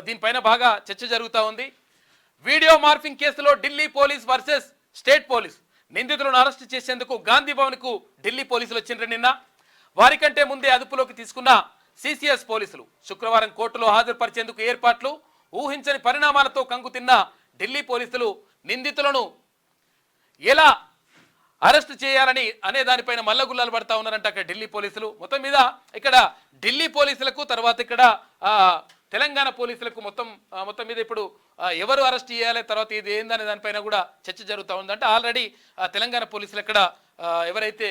దీనిపైన బాగా చర్చ జరుగుతూ ఉంది. వీడియో మార్ఫింగ్ కేసులో Delhi police versus state police. నిందితులను అరెస్టు చేసేందుకు గాంధీ భవన్కు ఢిల్లీ పోలీసులు వచ్చిండ్రు నిన్న. వారికంటే ముందే అదుపులోకి తీసుకున్న సిసిఎస్ పోలీసులు శుక్రవారం కోర్టులో హాజరుపరిచేందుకు ఏర్పాట్లు. ఊహించని పరిణామాలతో కంగుతిన్న ఢిల్లీ పోలీసులు నిందితులను ఎలా అరెస్ట్ చేయాలని అనే దానిపైన మల్లగుల్లాలు పడతా ఉన్నారంట అక్కడ ఢిల్లీ పోలీసులు. మొత్తం మీద ఇక్కడ ఢిల్లీ పోలీసులకు తర్వాత ఇక్కడ తెలంగాణ పోలీసులకు మొత్తం మీద ఇప్పుడు ఎవరు అరెస్ట్ చేయాలి, తర్వాత ఇది ఏందనే దానిపైన కూడా చర్చ జరుగుతూ ఉందంటే ఆల్రెడీ తెలంగాణ పోలీసులు ఇక్కడ ఎవరైతే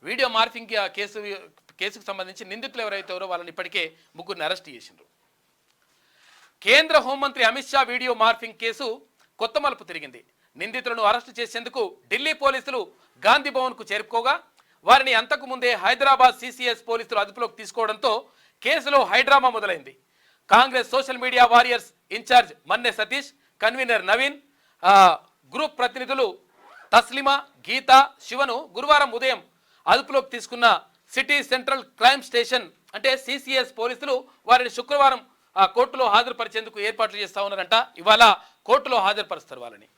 వీడియో మార్ఫింగ్ కేసుకు సంబంధించి నిందితులు ఎవరైతే ఎవరో వాళ్ళని ఇప్పటికే ముగ్గురిని అరెస్ట్ చేసిండ్రు. కేంద్ర హోంమంత్రి Amit Shah video morphing case కొత్త మలుపు తిరిగింది. నిందితులను అరెస్టు చేసేందుకు ఢిల్లీ పోలీసులు గాంధీ భవన్కు చేరుకోగా వారిని అంతకు ముందే హైదరాబాద్ సిసిఎస్ పోలీసులు అదుపులోకి తీసుకోవడంతో కేసులో హైడ్రామా మొదలైంది. Congress social media warriors in charge Manne Satish, convener Naveen, group ప్రతినిధులు తస్లిమా, గీత, శివను గురువారం ఉదయం అదుపులోకి తీసుకున్న సిటీ సెంట్రల్ క్రైమ్ స్టేషన్ అంటే సిసిఎస్ పోలీసులు వారిని శుక్రవారం కోర్టులో హాజరుపరిచేందుకు ఏర్పాట్లు చేస్తా ఉన్నారంట. ఇవాళ కోర్టులో హాజరుపరుస్తారు వాళ్ళని.